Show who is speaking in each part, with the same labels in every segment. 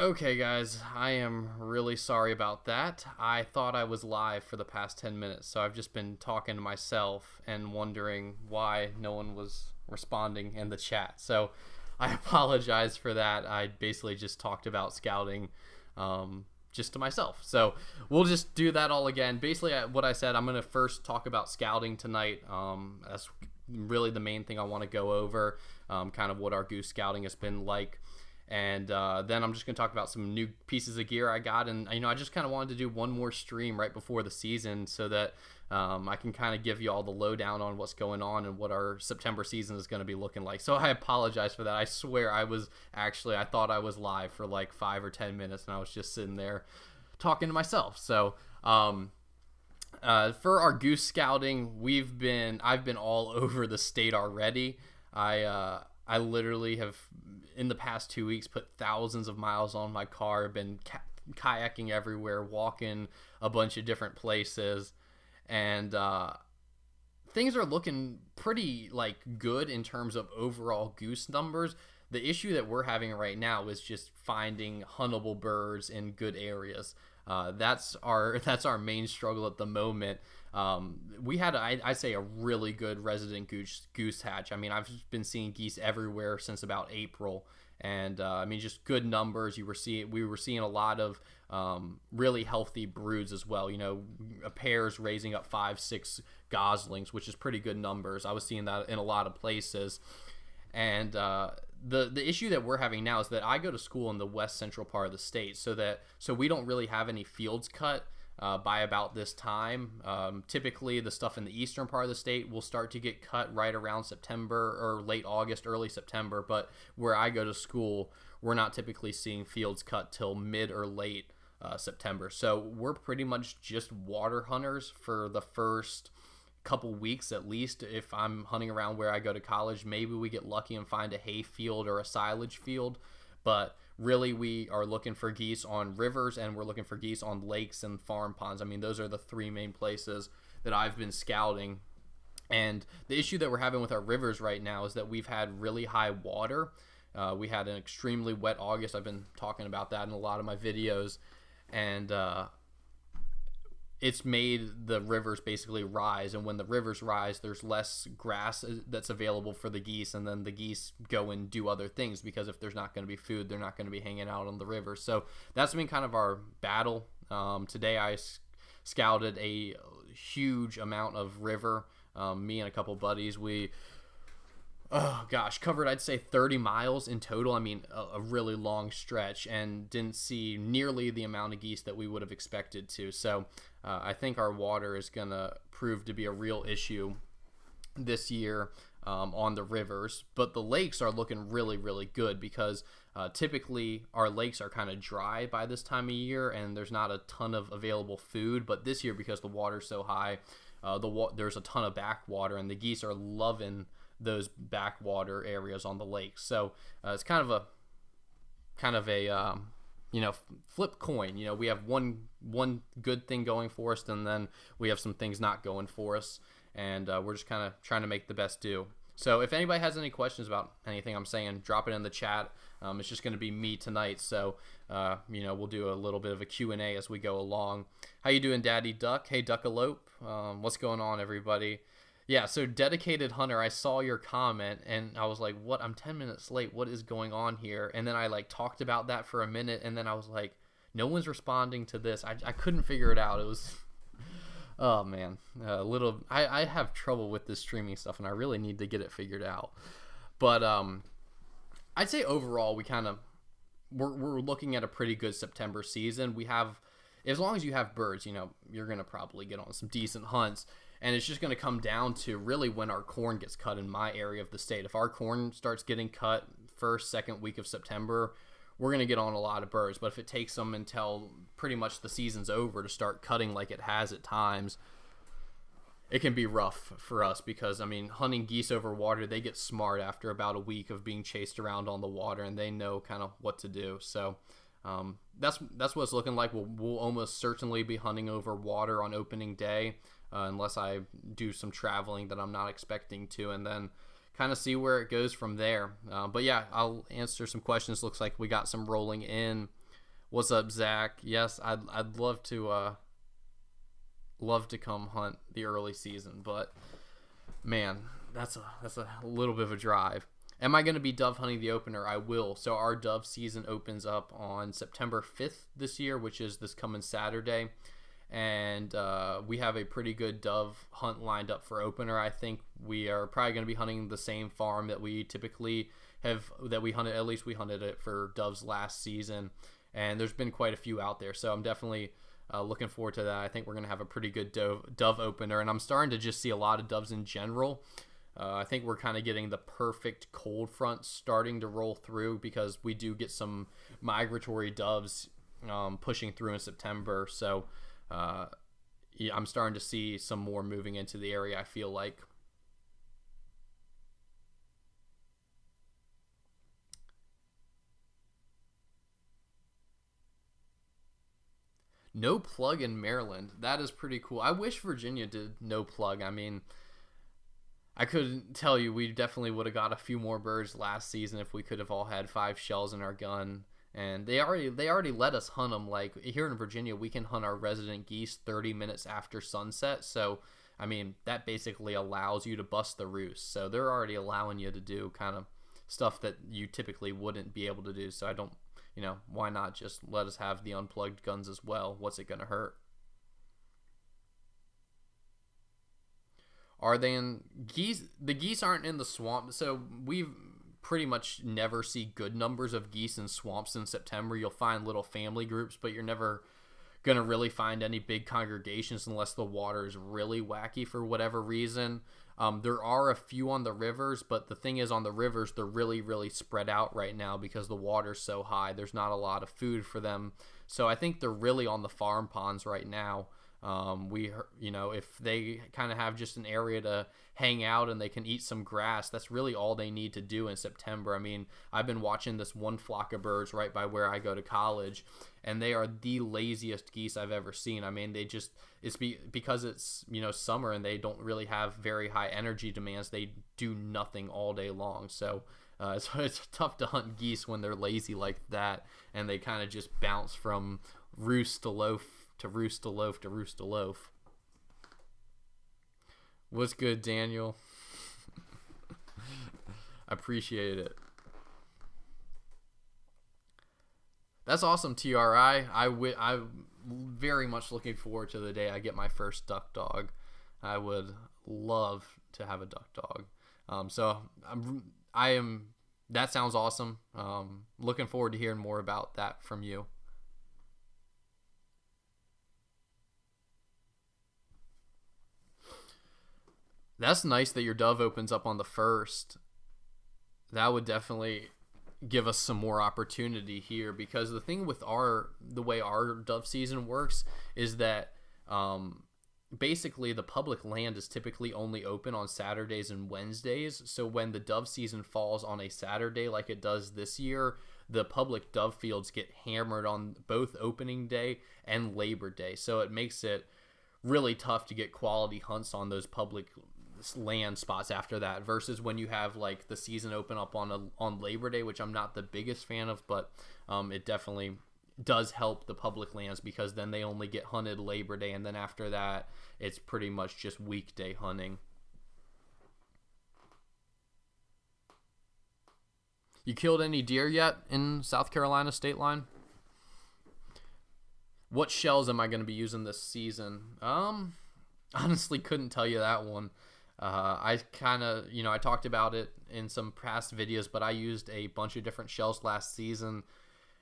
Speaker 1: Okay, guys, I am really sorry about that. I thought I was live for the past 10 minutes, so I've just been talking to myself and wondering why no one was responding in the chat. So I apologize for that. I basically just talked about scouting just to myself. So we'll just do that all again. Basically, what I said, I'm going to first talk about scouting tonight. That's really the main thing I want to go over, kind of what our Goose Scouting has been like. And then I'm just going to talk about some new pieces of gear I got. And, I just kind of wanted to do one more stream right before the season so that I can kind of give you all the lowdown on what's going on and what our September season is going to be looking like. So I apologize for that. I swear I thought I was live for like 5 or 10 minutes and I was just sitting there talking to myself. So for our Goose Scouting, I've been all over the state already. I literally have, in the past 2 weeks, put thousands of miles on my car, been kayaking everywhere, walking a bunch of different places, and things are looking pretty good in terms of overall goose numbers. The issue that we're having right now is just finding huntable birds in good areas. That's our main struggle at the moment. We had, I'd say, a really good resident goose hatch. I mean, I've been seeing geese everywhere since about April, and just good numbers. We were seeing a lot of really healthy broods as well. Pairs raising up 5-6 goslings, which is pretty good numbers. I was seeing that in a lot of places, and the issue that we're having now is that I go to school in the west central part of the state, so we don't really have any fields cut by about this time. Typically, the stuff in the eastern part of the state will start to get cut right around September or late August, early September. But where I go to school, we're not typically seeing fields cut till mid or late September. So we're pretty much just water hunters for the first couple weeks at least. If I'm hunting around where I go to college, maybe we get lucky and find a hay field or a silage field, but really we are looking for geese on rivers and we're looking for geese on lakes and farm ponds. I mean, those are the three main places that I've been scouting. And the issue that we're having with our rivers right now is that we've had really high water. We had an extremely wet August. I've been talking about that in a lot of my videos, and it's made the rivers basically rise, and when the rivers rise, there's less grass that's available for the geese, and then the geese go and do other things, because if there's not going to be food, they're not going to be hanging out on the river. So that's been kind of our battle. Today I scouted a huge amount of river. Me and a couple buddies, we covered, I'd say, 30 miles in total. I mean, a really long stretch, and didn't see nearly the amount of geese that we would have expected to. So I think our water is going to prove to be a real issue this year on the rivers. But the lakes are looking really, really good, because typically our lakes are kind of dry by this time of year, and there's not a ton of available food. But this year, because the water's so high, there's a ton of backwater, and the geese are loving those backwater areas on the lake. So it's kind of a flip coin. We have one good thing going for us, and then we have some things not going for us, and we're just kind of trying to make the best do. So if anybody has any questions about anything I'm saying, drop it in the chat. It's just going to be me tonight, so we'll do a little bit of a Q&A as we go along. How you doing, Daddy Duck? Hey, Duckalope. What's going on, everybody? Yeah, so Dedicated Hunter, I saw your comment, and I was like, what? I'm 10 minutes late. What is going on here? And then I talked about that for a minute, and then I was like, no one's responding to this. I couldn't figure it out. It was, oh man, I have trouble with this streaming stuff, and I really need to get it figured out. But I'd say overall, we're looking at a pretty good September season. We have, as long as you have birds, you're going to probably get on some decent hunts. And it's just going to come down to really when our corn gets cut in my area of the state. If our corn starts getting cut first, second week of September, we're going to get on a lot of birds. But if it takes them until pretty much the season's over to start cutting like it has at times, it can be rough for us, because, hunting geese over water, they get smart after about a week of being chased around on the water, and they know kind of what to do. So that's what it's looking like. We'll almost certainly be hunting over water on opening day, unless I do some traveling that I'm not expecting to, and then kind of see where it goes from there. But yeah, I'll answer some questions. Looks like we got some rolling in. What's up, Zach? Yes, I'd love to come hunt the early season, but man, that's a little bit of a drive. Am I going to be dove hunting the opener? I will. So our dove season opens up on September 5th this year, which is this coming Saturday. And we have a pretty good dove hunt lined up for opener. I think we are probably going to be hunting the same farm that we typically have, that we hunted, at least we hunted it for doves last season. And there's been quite a few out there. So I'm definitely looking forward to that. I think we're going to have a pretty good dove opener. And I'm starting to just see a lot of doves in general. I think we're kind of getting the perfect cold front starting to roll through, because we do get some migratory doves pushing through in September. So yeah, I'm starting to see some more moving into the area, I feel like. No plug in Maryland. That is pretty cool. I wish Virginia did no plug. I mean, I couldn't tell you. We definitely would have got a few more birds last season if we could have all had 5 shells in our gun. And they already let us hunt them. Like here in Virginia, we can hunt our resident geese 30 minutes after sunset. So, I mean, that basically allows you to bust the roost. So they're already allowing you to do kind of stuff that you typically wouldn't be able to do. So I don't, why not just let us have the unplugged guns as well? What's it going to hurt? Are they in geese? The geese aren't in the swamp, so we pretty much never see good numbers of geese in swamps in September. You'll find little family groups, but you're never going to really find any big congregations unless the water is really wacky for whatever reason. There are a few on the rivers, but the thing is, on the rivers, they're really, really spread out right now because the water's so high. There's not a lot of food for them. So I think they're really on the farm ponds right now. If they kind of have just an area to hang out and they can eat some grass, that's really all they need to do in September. I mean, I've been watching this one flock of birds right by where I go to college, and they are the laziest geese I've ever seen. I mean, because it's, summer and they don't really have very high energy demands. They do nothing all day long. So it's tough to hunt geese when they're lazy like that, and they kind of just bounce from roost to loaf to roost to loaf to roost to loaf. What's good, Daniel? I appreciate it. That's awesome, TRI. I'm very much looking forward to the day I get my first duck dog. I would love to have a duck dog. That sounds awesome. Looking forward to hearing more about that from you. That's nice that your dove opens up on the 1st. That would definitely give us some more opportunity here, because the thing with the way our dove season works is that basically the public land is typically only open on Saturdays and Wednesdays. So when the dove season falls on a Saturday like it does this year, the public dove fields get hammered on both opening day and Labor Day. So it makes it really tough to get quality hunts on those public land spots after that, versus when you have like the season open up on Labor Day, which I'm not the biggest fan of, but it definitely does help the public lands, because then they only get hunted Labor Day, and then after that it's pretty much just weekday hunting. You killed any deer yet in South Carolina state line? What shells am I going to be using this season? Honestly couldn't tell you that one. I kind of, I talked about it in some past videos, but I used a bunch of different shells last season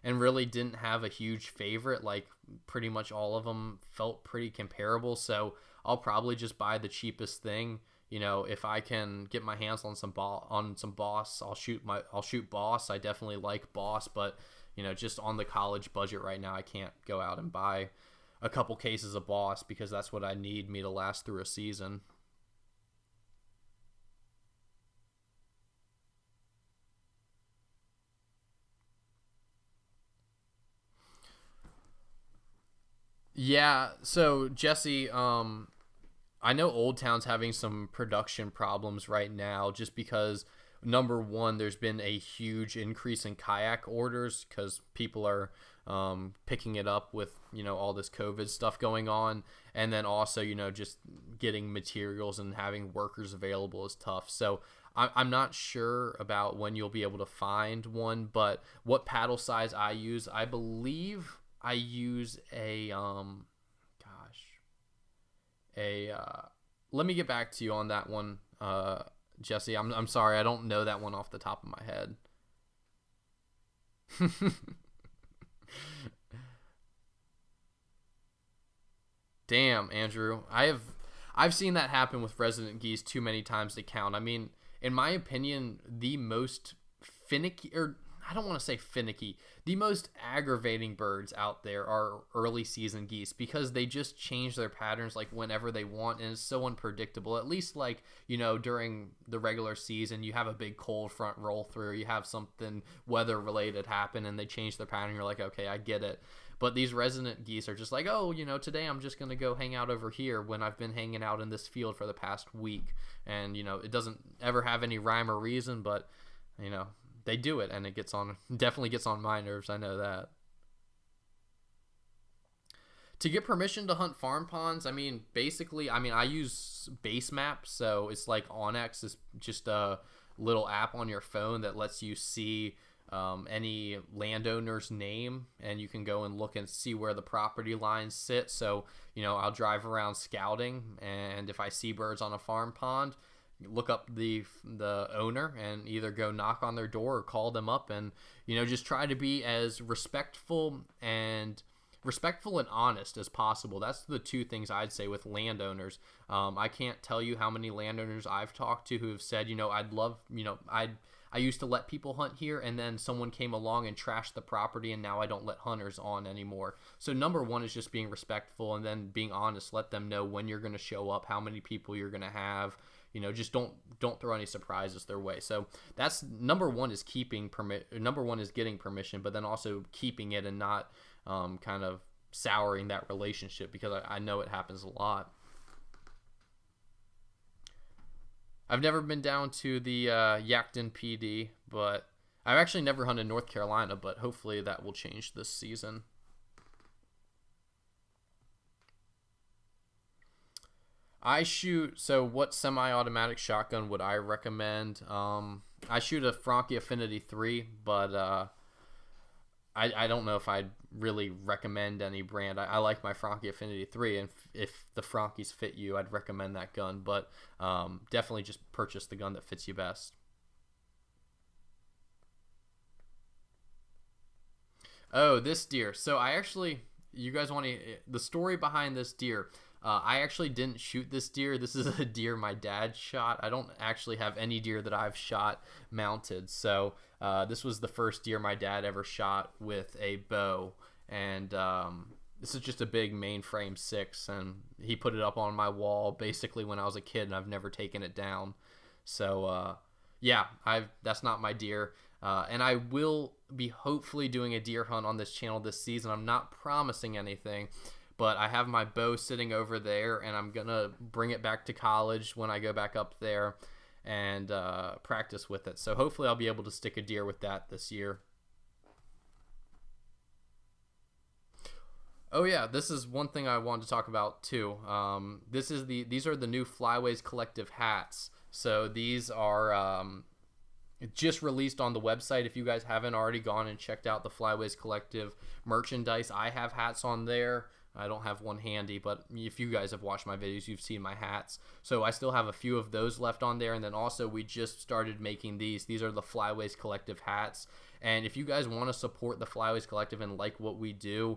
Speaker 1: and really didn't have a huge favorite. Like pretty much all of them felt pretty comparable. So I'll probably just buy the cheapest thing. If I can get my hands on some Boss, I'll shoot Boss. I definitely like Boss, but just on the college budget right now, I can't go out and buy a couple cases of Boss, because that's what I need me to last through a season. Yeah, so Jesse, I know Old Town's having some production problems right now, just because number one, there's been a huge increase in kayak orders because people are picking it up with, all this COVID stuff going on. And then also, just getting materials and having workers available is tough. So I'm not sure about when you'll be able to find one, but what paddle size I use, I believe I use let me get back to you on that one, Jesse. I'm sorry, I don't know that one off the top of my head. Damn, Andrew. I've seen that happen with resident geese too many times to count. I mean, in my opinion, the most finicky, or I don't want to say finicky, the most aggravating birds out there are early season geese because they just change their patterns like whenever they want, and it's so unpredictable. At least during the regular season, you have a big cold front roll through, you have something weather related happen and they change their pattern. You're like, okay, I get it. But these resident geese are just like, oh, today I'm just going to go hang out over here when I've been hanging out in this field for the past week. And, it doesn't ever have any rhyme or reason, but, they do it, and it definitely gets on my nerves. I know that. To get permission to hunt farm ponds, basically, I use Base Map, so it's like Onyx is just a little app on your phone that lets you see any landowner's name, and you can go and look and see where the property lines sit. So, I'll drive around scouting, and if I see birds on a farm pond, look up the owner and either go knock on their door or call them up, and just try to be as respectful and honest as possible. That's the two things I'd say with landowners. I can't tell you how many landowners I've talked to who have said, I used to let people hunt here, and then someone came along and trashed the property, and now I don't let hunters on anymore. So number one is just being respectful, and then being honest. Let them know when you're going to show up, how many people you're going to have. Just don't throw any surprises their way. So that's number one, is number one is getting permission, but then also keeping it and not kind of souring that relationship, because I know it happens a lot. I've never been down to the Yankton PD, but I've actually never hunted North Carolina, but hopefully that will change this season. So what semi-automatic shotgun would I recommend? I shoot a Franchi Affinity 3, but I don't know if I'd really recommend any brand. I like my Franchi Affinity 3, and if the Franchis fit you, I'd recommend that gun, but definitely just purchase the gun that fits you best. Oh, this deer. So you guys want the story behind this deer. I actually didn't shoot this deer. This is a deer my dad shot. I don't actually have any deer that I've shot mounted. So this was the first deer my dad ever shot with a bow. And this is just a big mainframe 6. And he put it up on my wall basically when I was a kid, and I've never taken it down. So yeah, that's not my deer. And I will be hopefully doing a deer hunt on this channel this season. I'm not promising anything, but I have my bow sitting over there, and I'm going to bring it back to college when I go back up there and practice with it. So hopefully I'll be able to stick a deer with that this year. Oh yeah, this is one thing I wanted to talk about too. These are the new Flyways collective hats. So these are just released on the website. If you guys haven't already gone and checked out the Flyways collective merchandise, I have hats on there. I don't have one handy, but if you guys have watched my videos, you've seen my hats. So I still have a few of those left on there. And then also we just started making these. These are the Flyways collective hats. And if you guys want to support the Flyways collective and like what we do,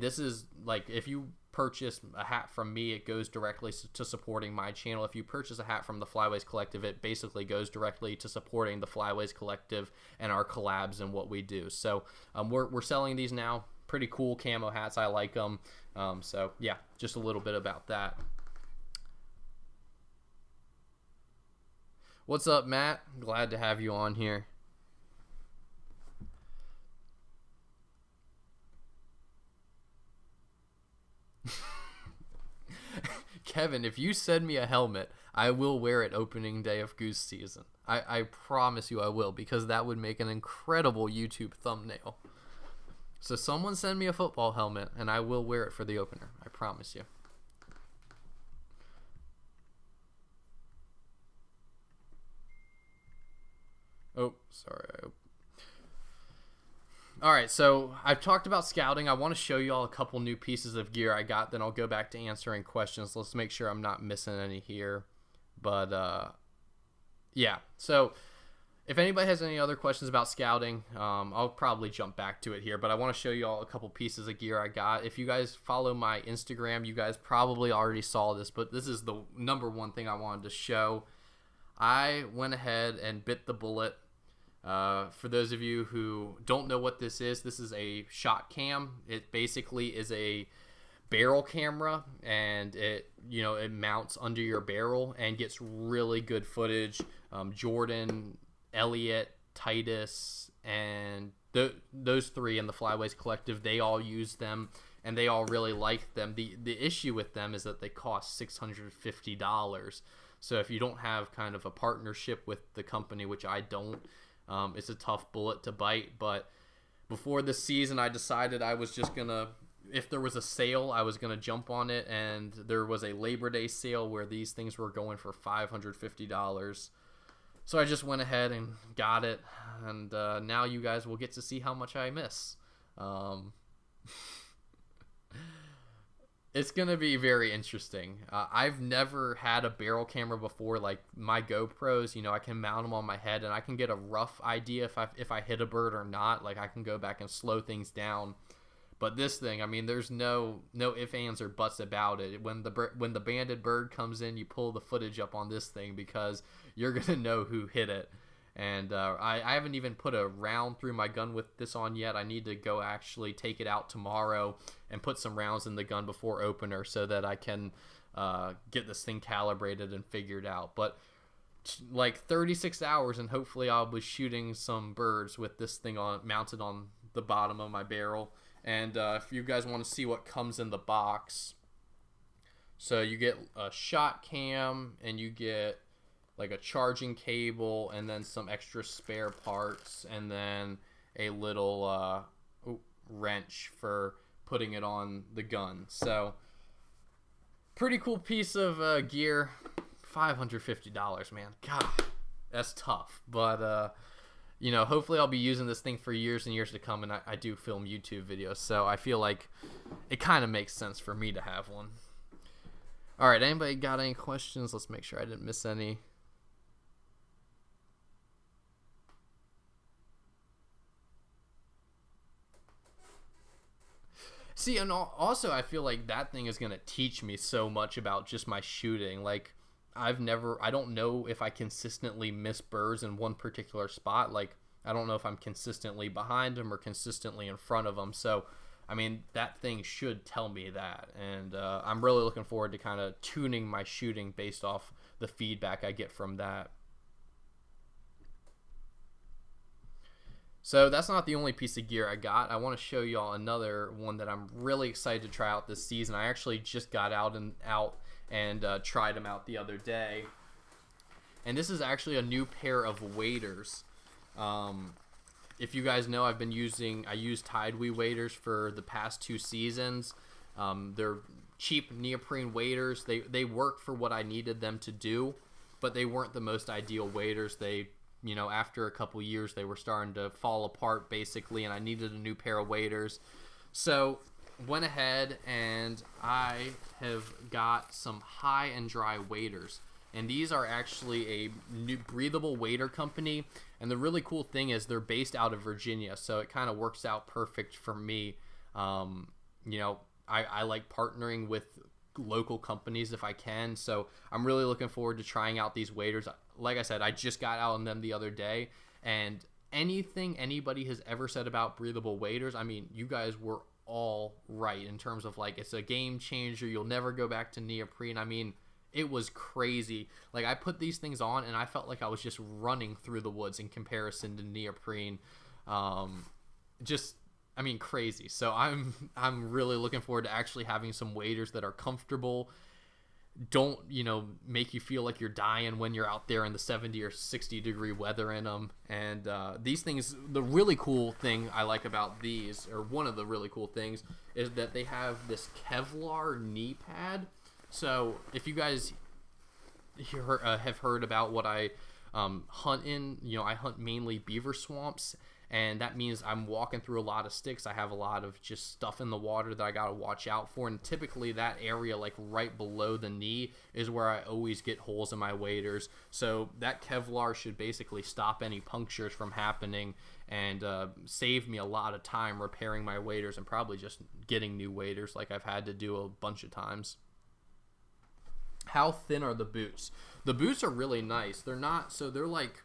Speaker 1: this is like, if you purchase a hat from me, it goes directly to supporting my channel. If you purchase a hat from the Flyways collective, it basically goes directly to supporting the Flyways collective and our collabs and what we do. So we're selling these now. Pretty cool camo hats. I like them. So yeah, just a little bit about that. What's up, Matt? Glad to have you on here. Kevin, if you send me a helmet, I will wear it opening day of goose season. I promise you I will, because that would make an incredible YouTube thumbnail. So someone send me a football helmet, and I will wear it for the opener. I promise you. Oh, sorry. All right, so I've talked about scouting. I want to show you all a couple new pieces of gear I got. Then I'll go back to answering questions. Let's make sure I'm not missing any here. But, yeah. So if anybody has any other questions about scouting, I'll probably jump back to it here. But I want to show you all a couple pieces of gear I got. If you guys follow my Instagram, you guys probably already saw this. But this is the #1 thing I wanted to show. I went ahead and bit the bullet. For those of you who don't know what this is a shot cam. It basically is a barrel camera, and it mounts under your barrel and gets really good footage. Jordan, Elliot, Titus, and those three in the Flyways collective, they all use them and they all really like them. The issue with them is that they cost $650. So if you don't have kind of a partnership with the company, which I don't, it's a tough bullet to bite. But before this season, I decided I was just gonna, if there was a sale, I was gonna jump on it. And there was a Labor Day sale where these things were going for $550. So I just went ahead and got it, and now you guys will get to see how much I miss. It's going to be very interesting. I've never had a barrel camera before. Like my GoPros, I can mount them on my head, and I can get a rough idea if I hit a bird or not. Like I can go back and slow things down. But this thing, I mean, there's no ifs, ands, or buts about it. When the banded bird comes in, you pull the footage up on this thing because you're going to know who hit it. And I haven't even put a round through my gun with this on yet. I need to go actually take it out tomorrow and put some rounds in the gun before opener so that I can get this thing calibrated and figured out. But like 36 hours, and hopefully I'll be shooting some birds with this thing mounted on the bottom of my barrel. And if you guys want to see what comes in the box, so you get a shot cam, and you get like a charging cable, and then some extra spare parts, and then a little wrench for putting it on the gun. So pretty cool piece of gear. $550, man. God, that's tough. But hopefully I'll be using this thing for years and years to come, and I do film YouTube videos, so I feel like it kind of makes sense for me to have one. All right, anybody got any questions? Let's make sure I didn't miss any. See, and also I feel like that thing is going to teach me so much about just my shooting. Like, I don't know if I consistently miss birds in one particular spot. Like, I don't know if I'm consistently behind them or consistently in front of them. So, I mean, that thing should tell me that. And I'm really looking forward to kind of tuning my shooting based off the feedback I get from that. So that's not the only piece of gear I got. I want to show y'all another one that I'm really excited to try out this season. I actually just got out and tried them out the other day. And this is actually a new pair of waders. If you guys know, I use Tidewee waders for the past 2 seasons. They're cheap neoprene waders. They work for what I needed them to do, but they weren't the most ideal waders. After a couple years, they were starting to fall apart basically, and I needed a new pair of waders. So went ahead and I have got some high and dry waders, and these are actually a new breathable wader company. And the really cool thing is they're based out of Virginia, so it kind of works out perfect for me. I like partnering with local companies if I can, so I'm really looking forward to trying out these waders. Like I said, I just got out on them the other day, and anything anybody has ever said about breathable waders, I mean, you guys were all right in terms of like, it's a game changer, you'll never go back to neoprene. I mean, it was crazy. Like, I put these things on and I felt like I was just running through the woods in comparison to neoprene. Crazy. So I'm really looking forward to actually having some waders that are comfortable. don't, make you feel like you're dying when you're out there in the 70 or 60 degree weather in them. And these things, the really cool thing I like about these, or one of the really cool things, is that they have this Kevlar knee pad. So if you guys have heard about what I hunt in, I hunt mainly beaver swamps, and that means I'm walking through a lot of sticks. I have a lot of just stuff in the water that I got to watch out for, and typically that area, like right below the knee, is where I always get holes in my waders. So that Kevlar should basically stop any punctures from happening and save me a lot of time repairing my waders and probably just getting new waders like I've had to do a bunch of times. How thin are the boots? The boots are really nice. They're not, so they're like,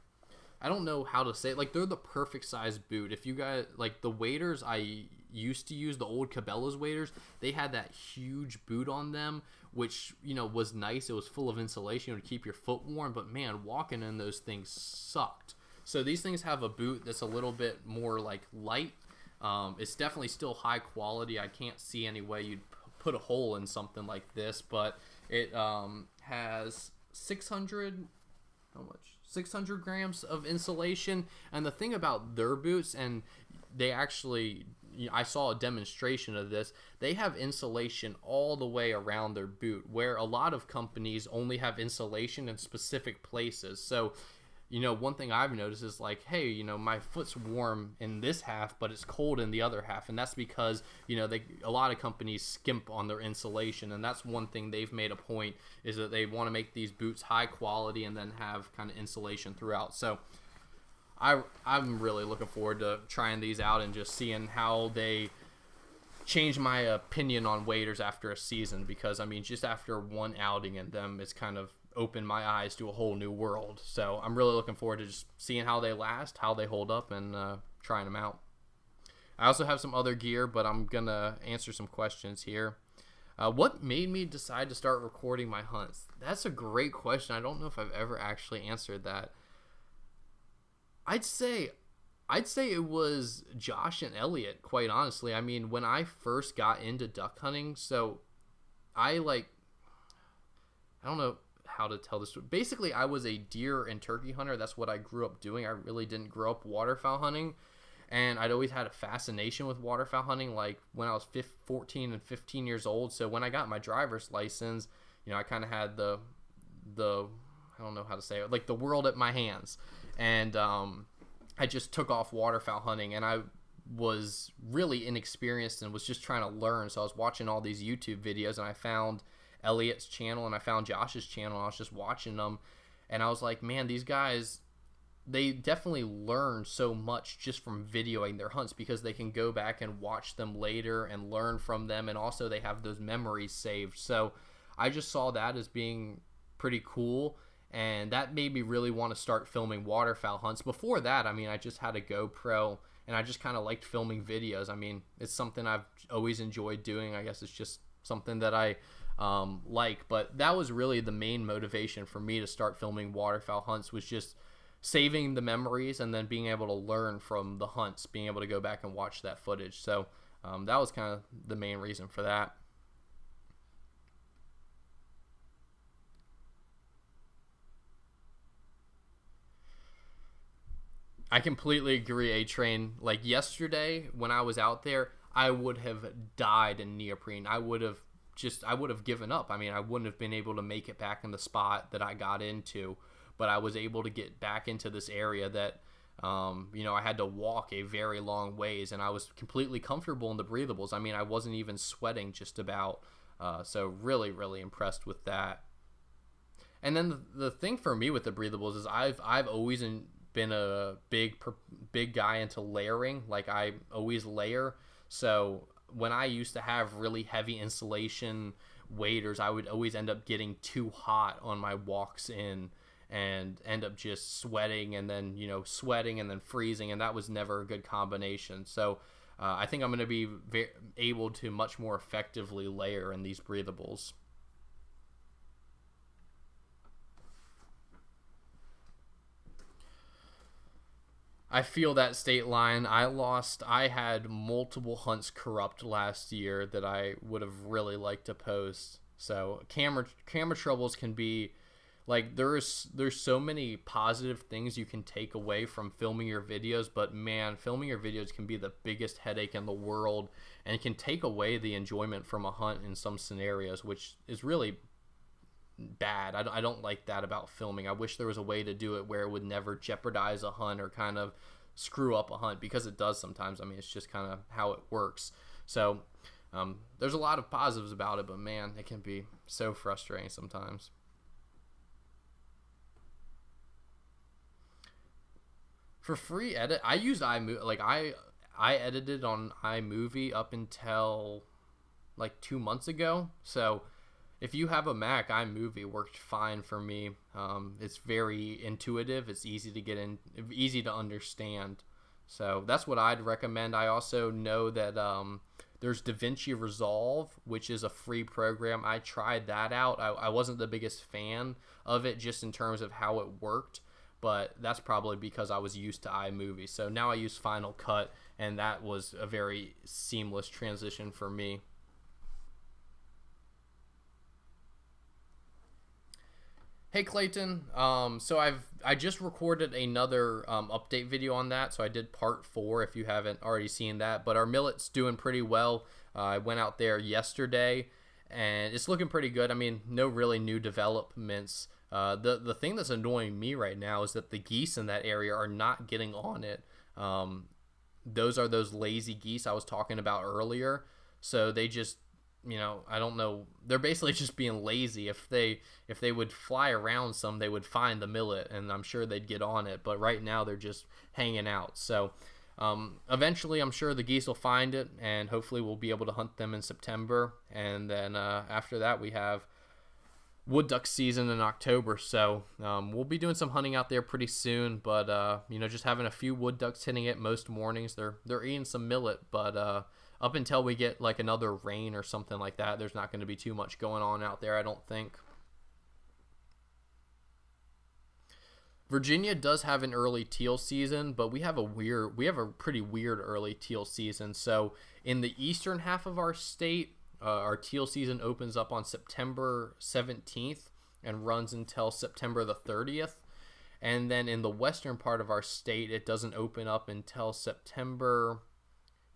Speaker 1: I don't know how to say it. Like, they're the perfect size boot. If you guys, like, the waders I used to use, the old Cabela's waders, they had that huge boot on them, which, was nice. It was full of insulation. It would keep your foot warm, but man, walking in those things sucked. So these things have a boot that's a little bit more, like, light. It's definitely still high quality. I can't see any way you'd put a hole in something like this, but it has 600 grams of insulation. And the thing about their boots, and they actually, I saw a demonstration of this, they have insulation all the way around their boot, where a lot of companies only have insulation in specific places. So one thing I've noticed is like, hey, my foot's warm in this half, but it's cold in the other half. And that's because, a lot of companies skimp on their insulation. And that's one thing they've made a point, is that they want to make these boots high quality and then have kind of insulation throughout. So I'm really looking forward to trying these out and just seeing how they change my opinion on waders after a season. Because, just after one outing in them, it's kind of opened my eyes to a whole new world. So I'm really looking forward to just seeing how they last, how they hold up, and trying them out. I also have some other gear, but I'm gonna answer some questions here. What made me decide to start recording my hunts? That's a great question. I don't know if I've ever actually answered that. I'd say it was Josh and Elliot, quite honestly. When I first got into duck hunting, so I don't know how to tell this. Basically, I was a deer and turkey hunter. That's what I grew up doing. I really didn't grow up waterfowl hunting, and I'd always had a fascination with waterfowl hunting, like when I was 14 and 15 years old. So when I got my driver's license, I kind of had the I don't know how to say it, like the world at my hands, and I just took off waterfowl hunting, and I was really inexperienced and was just trying to learn. So I was watching all these YouTube videos, and I found Elliot's channel and I found Josh's channel, and I was just watching them, and I was like, man, these guys, they definitely learn so much just from videoing their hunts, because they can go back and watch them later and learn from them, and also they have those memories saved. So I just saw that as being pretty cool, and that made me really want to start filming waterfowl hunts. Before that, I just had a GoPro, and I just kind of liked filming videos. It's something I've always enjoyed doing. I guess it's just something that I but that was really the main motivation for me to start filming waterfowl hunts, was just saving the memories and then being able to learn from the hunts, being able to go back and watch that footage. So that was kind of the main reason for that. I completely agree, A-Train. Like yesterday when I was out there, I would have died in neoprene. I would have given up. I wouldn't have been able to make it back in the spot that I got into, but I was able to get back into this area that, I had to walk a very long ways, and I was completely comfortable in the breathables. I wasn't even sweating just about, so really, really impressed with that. And then the thing for me with the breathables is I've always been a big guy into layering. Like, I always layer. So when I used to have really heavy insulation waders, I would always end up getting too hot on my walks in and end up just sweating and then freezing, and that was never a good combination. So I think I'm going to be able to much more effectively layer in these breathables. I feel that, State Line. I had multiple hunts corrupt last year that I would have really liked to post. So camera troubles can be like there's so many positive things you can take away from filming your videos, but man, filming your videos can be the biggest headache in the world, and it can take away the enjoyment from a hunt in some scenarios, which is really bad. I don't like that about filming. I wish there was a way to do it where it would never jeopardize a hunt or kind of screw up a hunt, because it does sometimes. I mean, it's just kind of how it works. So there's a lot of positives about it, but man, it can be so frustrating sometimes. For free edit, I used iMovie. Like I edited on iMovie up until like 2 months ago. So if you have a Mac, iMovie worked fine for me. It's very intuitive. It's easy to get in, easy to understand. So that's what I'd recommend. I also know that there's DaVinci Resolve, which is a free program. I tried that out. I wasn't the biggest fan of it just in terms of how it worked, but that's probably because I was used to iMovie. So now I use Final Cut, and that was a very seamless transition for me. Hey Clayton, so I just recorded another update video on that, so I did part 4 if you haven't already seen that, but our millet's doing pretty well. I went out there yesterday, and it's looking pretty good. I mean, no really new developments. The thing that's annoying me right now is that the geese in that area are not getting on it. Those are those lazy geese I was talking about earlier, so they just, you know, I don't know. They're basically just being lazy. If they would fly around some, they would find the millet, and I'm sure they'd get on it. But right now, they're just hanging out. So eventually, I'm sure the geese will find it, and hopefully we'll be able to hunt them in September. And then after that, we have wood duck season in October. So we'll be doing some hunting out there pretty soon. But you know, just having a few wood ducks hitting it most mornings. They're eating some millet, but up until we get like another rain or something like that, there's not going to be too much going on out there, I don't think. Virginia does have an early teal season, but we have a pretty weird early teal season. So in the eastern half of our state, our teal season opens up on September 17th and runs until September the 30th. And then in the western part of our state, it doesn't open up until September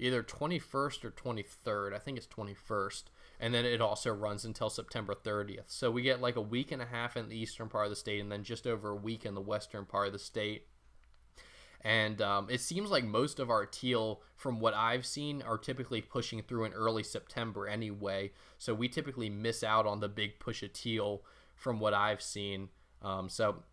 Speaker 1: either 21st or 23rd. I think it's 21st. And then it also runs until September 30th. So we get like a week and a half in the eastern part of the state, and then just over a week in the western part of the state. And it seems like most of our teal, from what I've seen, are typically pushing through in early September anyway. So we typically miss out on the big push of teal from what I've seen. So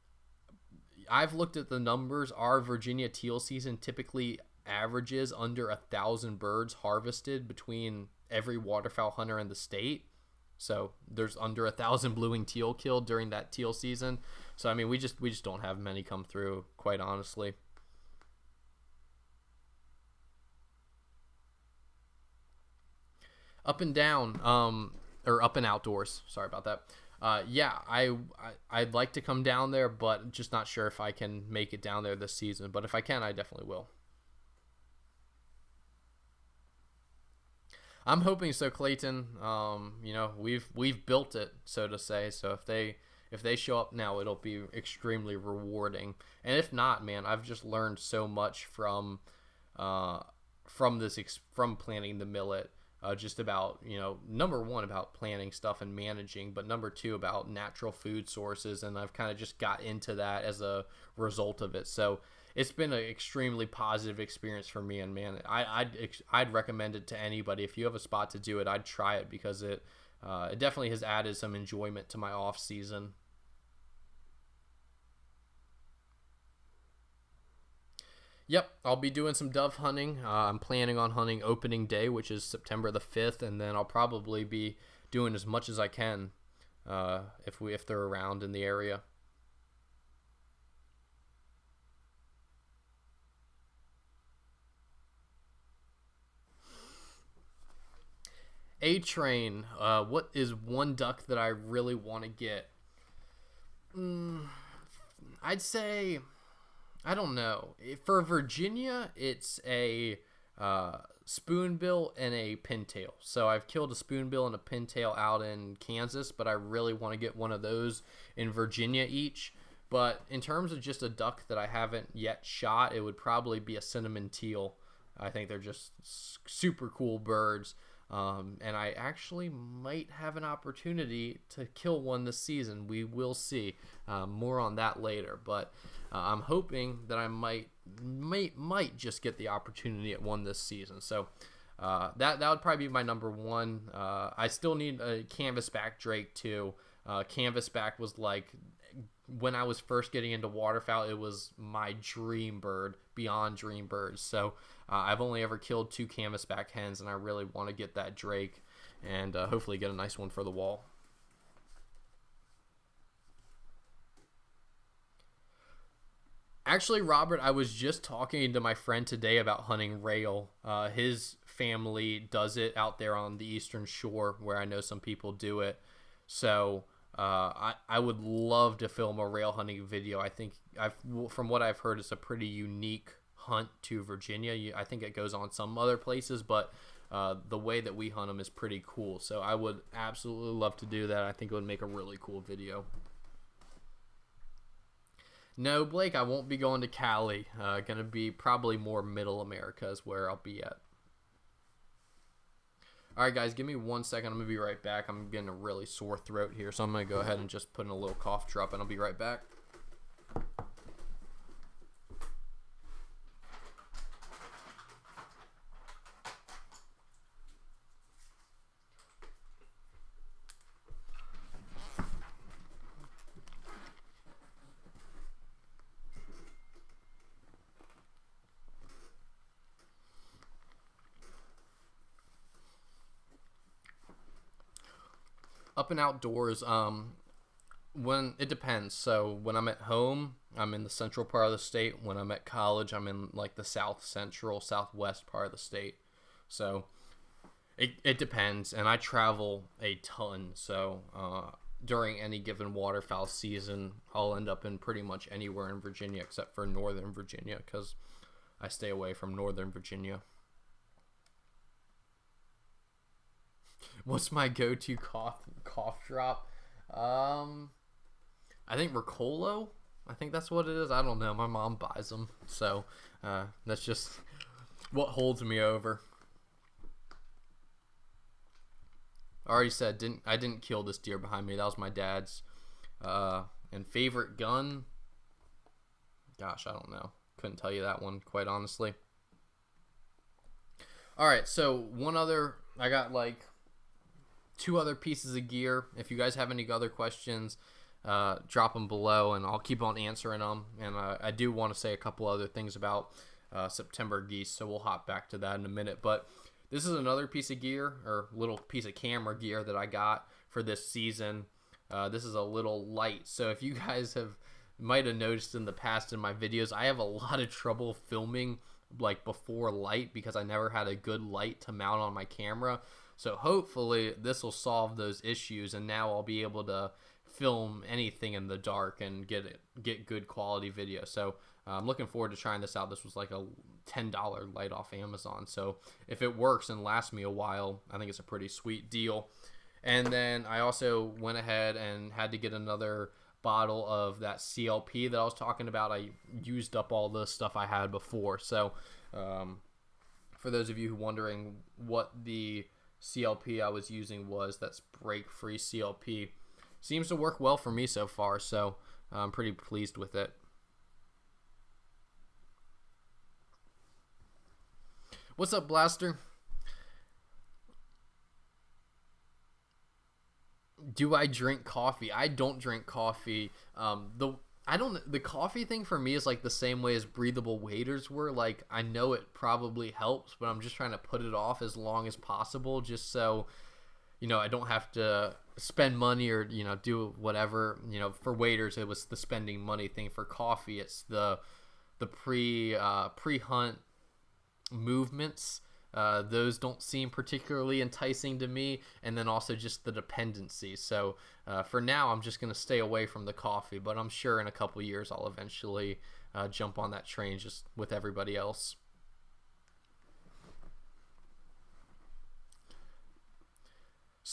Speaker 1: I've looked at the numbers. Our Virginia teal season typically averages under 1,000 birds harvested between every waterfowl hunter in the state. So there's under 1,000 blue-winged teal killed during that teal season. So I mean, we just don't have many come through, quite honestly. Up and down, or up and outdoors. Sorry about that. Yeah, I'd like to come down there, but just not sure if I can make it down there this season. But if I can, I definitely will. I'm hoping so, Clayton. You know, we've built it, so to say. So if they show up now, it'll be extremely rewarding. And if not, man, I've just learned so much from planting the millet. Just about, you know, number one, about planning stuff and managing, but number two, about natural food sources. And I've kind of just got into that as a result of it. So it's been an extremely positive experience for me, and man, I'd recommend it to anybody. If you have a spot to do it, I'd try it, because it definitely has added some enjoyment to my off season. Yep, I'll be doing some dove hunting. I'm planning on hunting opening day, which is September the 5th, and then I'll probably be doing as much as I can if they're around in the area. A-Train, what is one duck that I really want to get? I'd say, I don't know. For Virginia, it's a spoonbill and a pintail. So I've killed a spoonbill and a pintail out in Kansas, but I really want to get one of those in Virginia each. But in terms of just a duck that I haven't yet shot, it would probably be a cinnamon teal. I think they're just super cool birds. And I actually might have an opportunity to kill one this season. We will see. More on that later. But I'm hoping that I might just get the opportunity at one this season. So that would probably be my number one. I still need a canvasback drake too. Canvasback was like, when I was first getting into waterfowl, it was my dream bird beyond dream birds. So I've only ever killed 2 canvasback hens, and I really want to get that drake and hopefully get a nice one for the wall. Actually, Robert, I was just talking to my friend today about hunting rail. His family does it out there on the Eastern Shore, where I know some people do it. So I would love to film a rail hunting video. I think from what I've heard, it's a pretty unique hunt to Virginia. I think it goes on some other places, but the way that we hunt them is pretty cool. So I would absolutely love to do that. I think it would make a really cool video. No, Blake, I won't be going to Cali. Gonna be probably more Middle America is where I'll be at. Alright guys, give me 1 second. I'm going to be right back. I'm getting a really sore throat here, so I'm going to go ahead and just put in a little cough drop, and I'll be right back. Up and outdoors, when it depends. So when I'm at home, I'm in the central part of the state. When I'm at college, I'm in like the south central, southwest part of the state. So it depends, and I travel a ton. So during any given waterfowl season, I'll end up in pretty much anywhere in Virginia except for Northern Virginia, because I stay away from Northern Virginia. What's my go-to cough drop? I think Riccolo. I think that's what it is. I don't know. My mom buys them, so that's just what holds me over. I already said I didn't kill this deer behind me. That was my dad's. And favorite gun? Gosh, I don't know. Couldn't tell you that one, quite honestly. All right, so I got like 2 other pieces of gear. If you guys have any other questions, drop them below, and I'll keep on answering them. And I do want to say a couple other things about September geese, so we'll hop back to that in a minute. But this is another piece of gear, or little piece of camera gear that I got for this season. This is a little light. So if you guys might have noticed in the past in my videos, I have a lot of trouble filming like before light because I never had a good light to mount on my camera. So hopefully this will solve those issues, and now I'll be able to film anything in the dark and get good quality video. So I'm looking forward to trying this out. This was like a $10 light off Amazon. So if it works and lasts me a while, I think it's a pretty sweet deal. And then I also went ahead and had to get another bottle of that CLP that I was talking about. I used up all the stuff I had before. So for those of you who are wondering what the CLP I was using was, that's break-free CLP. Seems to work well for me so far, so I'm pretty pleased with it. What's up, Blaster? Do I drink coffee? I don't drink coffee. The coffee thing for me is like the same way as breathable waders were. Like, I know it probably helps, but I'm just trying to put it off as long as possible, just so, I don't have to spend money or, do whatever. For waders, it was the spending money thing. For coffee, it's the pre-hunt movements. Those don't seem particularly enticing to me, and then also just the dependency. So for now, I'm just going to stay away from the coffee, but I'm sure in a couple years I'll eventually jump on that train just with everybody else.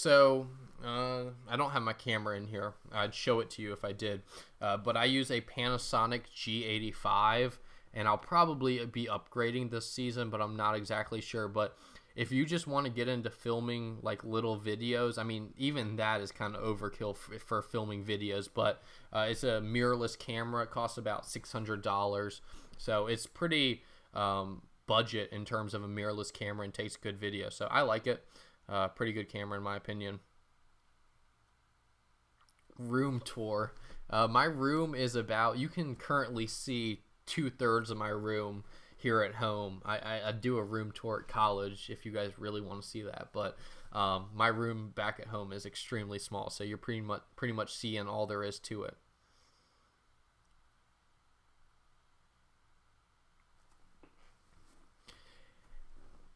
Speaker 1: So I don't have my camera in here. I'd show it to you if I did. But I use a Panasonic G85, and I'll probably be upgrading this season, but I'm not exactly sure. But if you just want to get into filming like little videos, I mean, even that is kind of overkill for filming videos. But it's a mirrorless camera. It costs about $600. So it's pretty budget in terms of a mirrorless camera and takes good video. So I like it. Pretty good camera in my opinion. Room tour. My room is about, you can currently see 2/3 of my room here at home. I do a room tour at college if you guys really want to see that, but my room back at home is extremely small, so you're pretty much seeing all there is to it.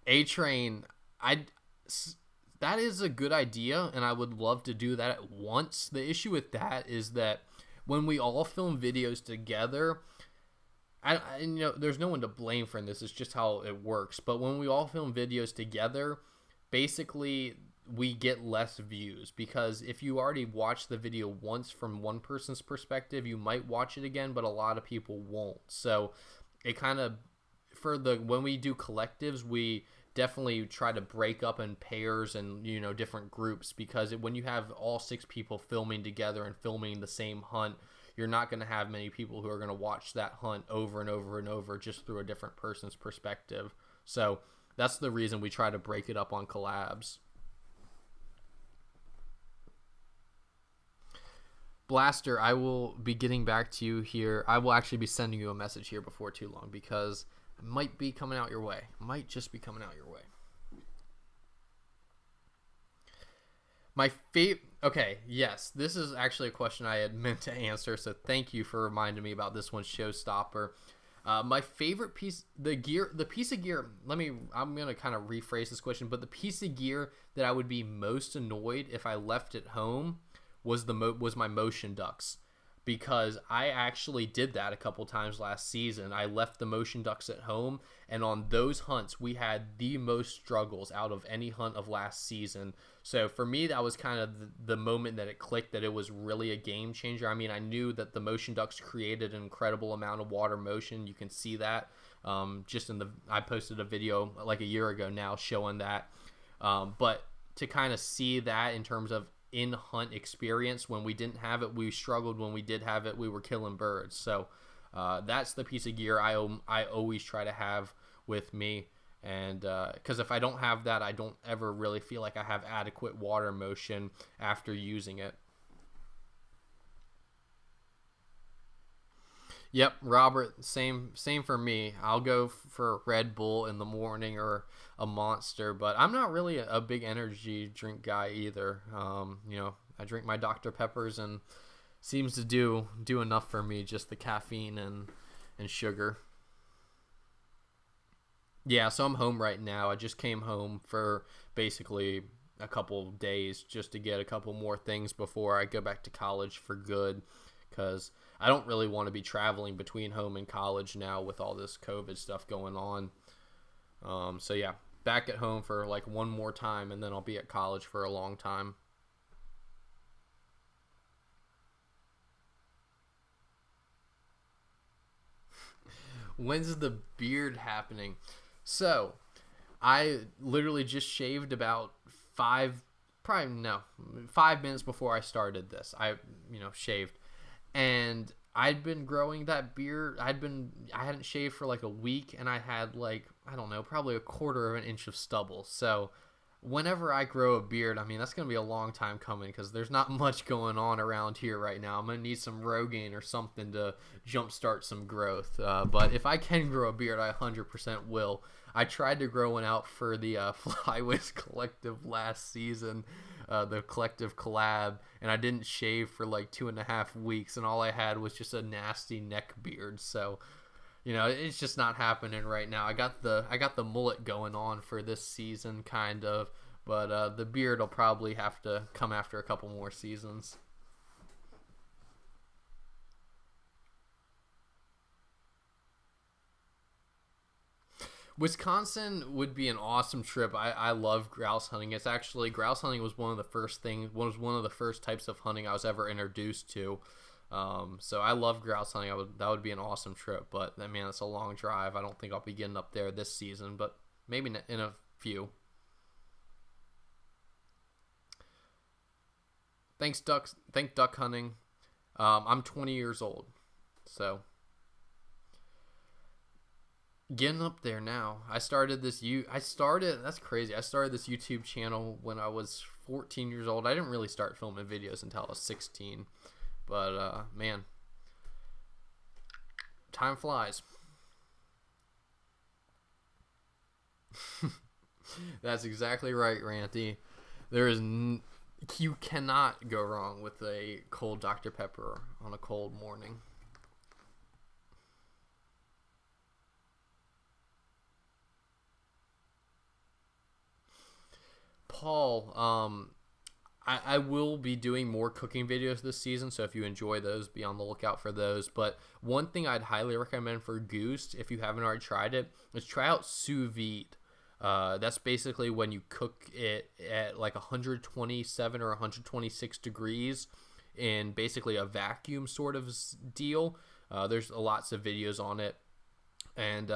Speaker 1: A-Train, that is a good idea, and I would love to do that at once. The issue with that is that when we all film videos together, there's no one to blame for this. It's just how it works. But when we all film videos together, basically we get less views, because if you already watched the video once from one person's perspective, you might watch it again, but a lot of people won't. So it kind of, when we do collectives, we definitely try to break up in pairs and different groups, because when you have all 6 people filming together and filming the same hunt, you're not going to have many people who are going to watch that hunt over and over and over just through a different person's perspective. So that's the reason we try to break it up on collabs. Blaster, I will be getting back to you here. I will actually be sending you a message here before too long, because it might be coming out your way. Might just be coming out your way. My favorite... Okay, yes, this is actually a question I had meant to answer, so thank you for reminding me about this one, Showstopper. My favorite piece, the piece of gear, I'm going to kind of rephrase this question, but the piece of gear that I would be most annoyed if I left at home was my motion ducks, because I actually did that a couple times last season. I left the motion ducks at home, and on those hunts, we had the most struggles out of any hunt of last season. So for me, that was kind of the moment that it clicked, that it was really a game changer. I mean, I knew that the motion ducks created an incredible amount of water motion. You can see that just I posted a video like a year ago now showing that. But to kind of see that in terms of in-hunt experience, when we didn't have it, we struggled. When we did have it, we were killing birds. So that's the piece of gear I always try to have with me. And because if I don't have that, I don't ever really feel like I have adequate water motion after using it. Yep, Robert, same for me. I'll go for Red Bull in the morning or a Monster, but I'm not really a big energy drink guy either. I drink my Dr. Peppers, and seems to do enough for me, just the caffeine and sugar. Yeah, so I'm home right now. I just came home for basically a couple days just to get a couple more things before I go back to college for good, because I don't really want to be traveling between home and college now with all this COVID stuff going on. So yeah, back at home for like one more time, and then I'll be at college for a long time. When's the beard happening? So, I literally just shaved about 5 minutes before I started this. I shaved, and I'd been growing that beard. I hadn't shaved for like a week, and I had probably a 1/4 of an inch of stubble. So whenever I grow a beard, I mean, that's going to be a long time coming, because there's not much going on around here right now. I'm going to need some Rogaine or something to jumpstart some growth. But if I can grow a beard, I 100% will. I tried to grow one out for the Flyways collective last season, the collective collab, and I didn't shave for like 2.5 weeks, and all I had was just a nasty neck beard. So it's just not happening right now. I got the mullet going on for this season, kind of, but the beard will probably have to come after a couple more seasons. Wisconsin would be an awesome trip. I love grouse hunting. It's actually, grouse hunting was one of the first types of hunting I was ever introduced to. So I love grouse hunting. That would be an awesome trip, but man, it's a long drive. I don't think I'll be getting up there this season, but maybe in a few. Thank duck hunting. I'm 20 years old, so getting up there now. That's crazy. I started this YouTube channel when I was 14 years old. I didn't really start filming videos until I was 16. But man, time flies. That's exactly right, Ranty. You cannot go wrong with a cold Dr. Pepper on a cold morning. Paul, I will be doing more cooking videos this season, so if you enjoy those, be on the lookout for those. But one thing I'd highly recommend for goose, if you haven't already tried it, is try out sous vide. That's basically when you cook it at like 127 or 126 degrees in basically a vacuum sort of deal. There's lots of videos on it, and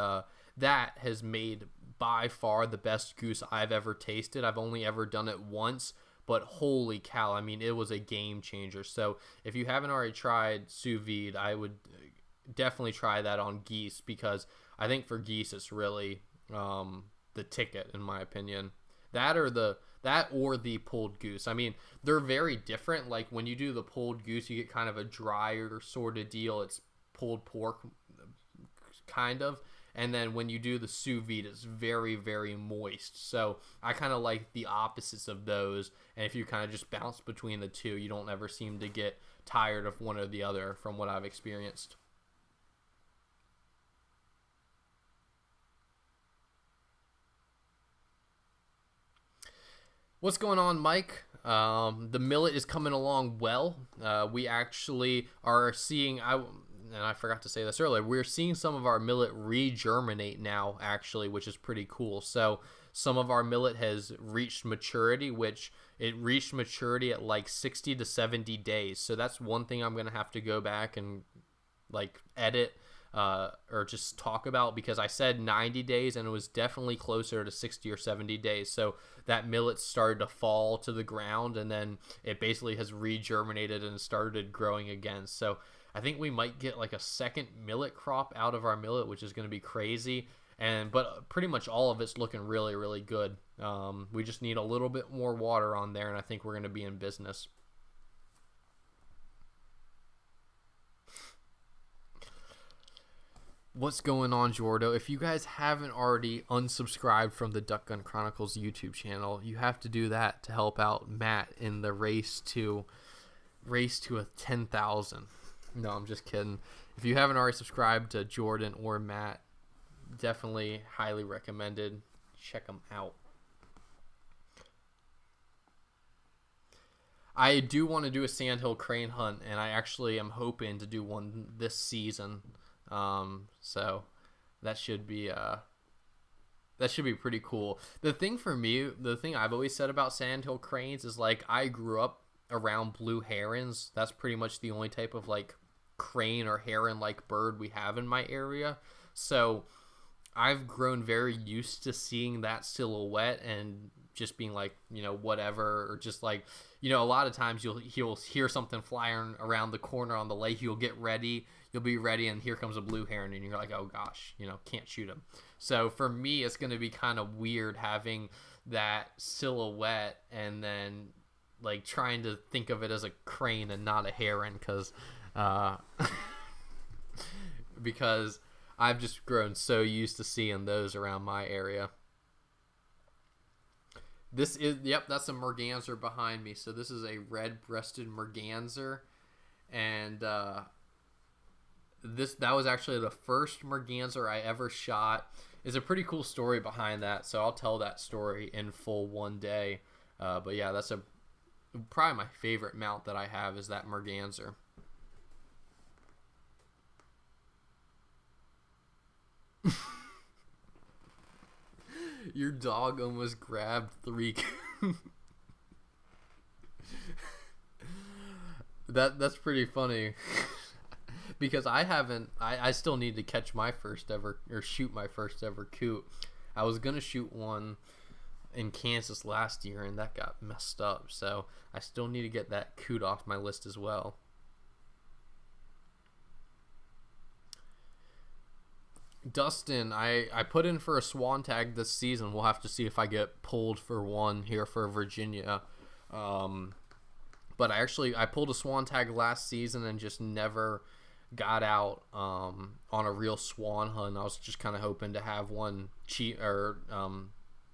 Speaker 1: that has made by far the best goose I've ever tasted. I've only ever done it once, but holy cow, I mean, it was a game changer. So if you haven't already tried sous vide, I would definitely try that on geese, because I think for geese it's really the ticket, in my opinion. That or the pulled goose. I mean, they're very different. Like when you do the pulled goose, you get kind of a drier sort of deal. It's pulled pork, kind of. And then when you do the sous vide, it's very, very moist. So I kind of like the opposites of those. And if you kind of just bounce between the two, you don't ever seem to get tired of one or the other, from what I've experienced. What's going on, Mike? The millet is coming along well. We actually are seeing... and I forgot to say this earlier, we're seeing some of our millet regerminate now, actually, which is pretty cool. So some of our millet has reached maturity, which it reached maturity at like 60 to 70 days. So that's one thing I'm going to have to go back and like edit or just talk about, because I said 90 days and it was definitely closer to 60 or 70 days. So that millet started to fall to the ground, and then it basically has regerminated and started growing again. So I think we might get like a second millet crop out of our millet, which is going to be crazy. But pretty much all of it's looking really, really good. We just need a little bit more water on there, and I think we're going to be in business. What's going on, Jordo? If you guys haven't already unsubscribed from the Duck Gun Chronicles YouTube channel, you have to do that to help out Matt in the race to a 10,000. No, I'm just kidding. If you haven't already subscribed to Jordan or Matt, definitely highly recommended. Check them out. I do want to do a sandhill crane hunt, and I actually am hoping to do one this season. So that should be pretty cool. The thing for me, the thing I've always said about sandhill cranes is, like, I grew up around blue herons. That's pretty much the only type of like crane or heron like bird we have in my area. So I've grown very used to seeing that silhouette and just being like, you know, whatever, or just like, you know, a lot of times you'll hear something flying around the corner on the lake. You'll be ready, and here comes a blue heron, and you're like, oh gosh, you know, can't shoot him. So for me, it's going to be kind of weird having that silhouette and then like trying to think of it as a crane and not a heron, because I've just grown so used to seeing those around my area. That's a merganser behind me. So this is a red-breasted merganser, and that was actually the first merganser I ever shot. It's a pretty cool story behind that, so I'll tell that story in full one day. But yeah, that's probably my favorite mount that I have is that merganser. Your dog almost grabbed 3. That's pretty funny. Because I still need to catch my first ever, or shoot my first ever coot. I was going to shoot one in Kansas last year, and that got messed up. So I still need to get that coot off my list as well. Dustin, I put in for a swan tag this season. We'll have to see if I get pulled for one here for Virginia. But I pulled a swan tag last season and just never got out on a real swan hunt. I was just kind of hoping to have one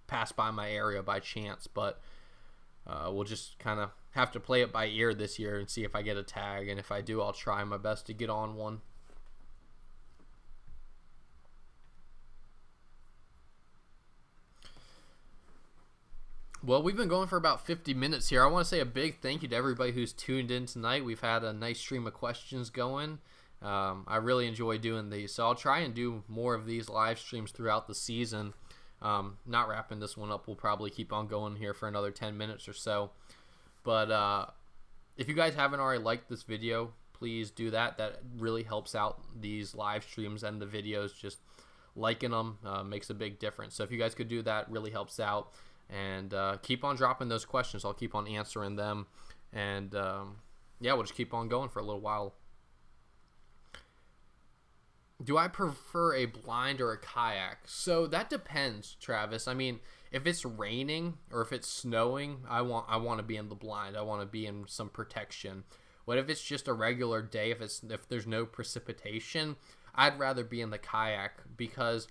Speaker 1: pass by my area by chance, but we'll just kind of have to play it by ear this year and see if I get a tag, and if I do, I'll try my best to get on one. Well, we've been going for about 50 minutes here. I want to say a big thank you to everybody who's tuned in tonight. We've had a nice stream of questions going. I really enjoy doing these, so I'll try and do more of these live streams throughout the season. Not wrapping this one up. We'll probably keep on going here for another 10 minutes or so. But if you guys haven't already liked this video, please do that. That really helps out these live streams and the videos. Just liking them makes a big difference. So if you guys could do that, really helps out. And keep on dropping those questions. I'll keep on answering them. And yeah, we'll just keep on going for a little while. Do I prefer a blind or a kayak? So that depends, Travis. I mean, if it's raining or if it's snowing, I want to be in the blind. I want to be in some protection. What if it's just a regular day? If there's no precipitation, I'd rather be in the kayak, because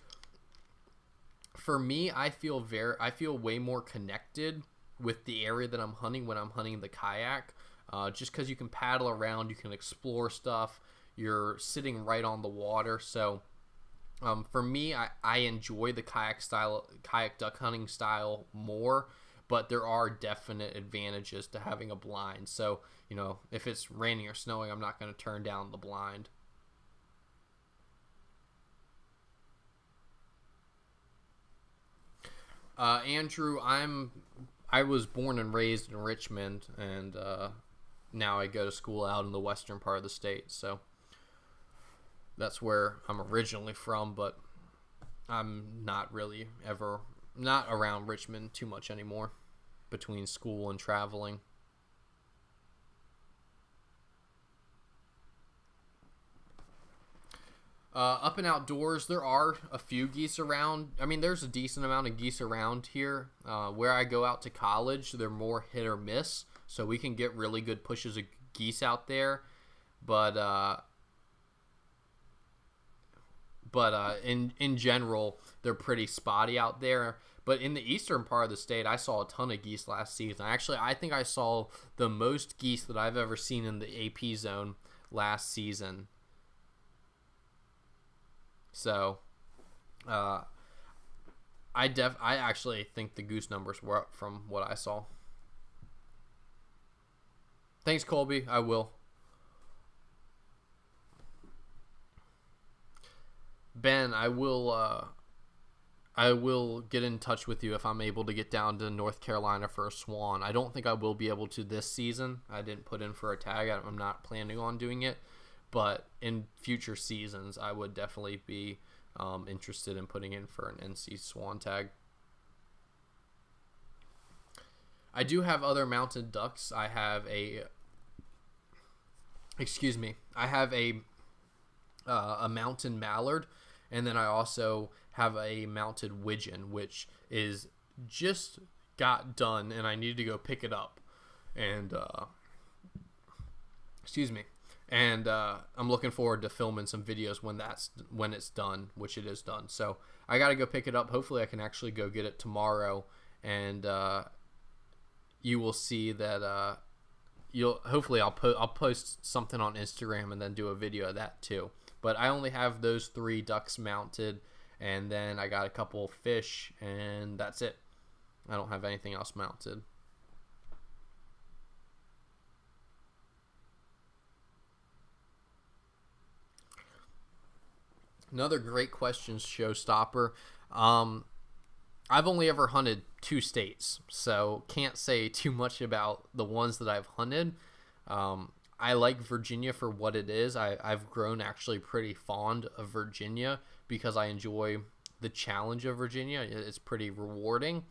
Speaker 1: for me, I feel way more connected with the area that I'm hunting when I'm hunting the kayak. Just because you can paddle around, you can explore stuff. You're sitting right on the water. So for me, I enjoy the kayak duck hunting style more, but there are definite advantages to having a blind. So, if it's raining or snowing, I'm not going to turn down the blind. Andrew, I was born and raised in Richmond, and now I go to school out in the western part of the state. So that's where I'm originally from, but I'm not around Richmond too much anymore between school and traveling. Up and outdoors, there are a few geese around. I mean, there's a decent amount of geese around here. Where I go out to college, they're more hit or miss, so we can get really good pushes of geese out there. But in general, they're pretty spotty out there. But in the eastern part of the state, I saw a ton of geese last season. Actually, I think I saw the most geese that I've ever seen in the AP zone last season. So, I actually think the goose numbers were up from what I saw. Thanks, Colby. I will. Ben, I will get in touch with you if I'm able to get down to North Carolina for a swan. I don't think I will be able to this season. I didn't put in for a tag. I'm not planning on doing it. But in future seasons, I would definitely be interested in putting in for an NC swan tag. I do have other mounted ducks. I have a mountain mallard, and then I also have a mounted widgeon, which is just got done, and I need to go pick it up. And And I'm looking forward to filming some videos when it's done, which it is done. So I got to go pick it up. Hopefully I can actually go get it tomorrow, and you will see that I'll post something on Instagram and then do a video of that too. But I only have those 3 ducks mounted, and then I got a couple of fish, and that's it. I don't have anything else mounted. Another great question, Showstopper. I've only ever hunted 2 states, so can't say too much about the ones that I've hunted. I like Virginia for what it is. I've grown actually pretty fond of Virginia because I enjoy the challenge of Virginia. It's pretty rewarding.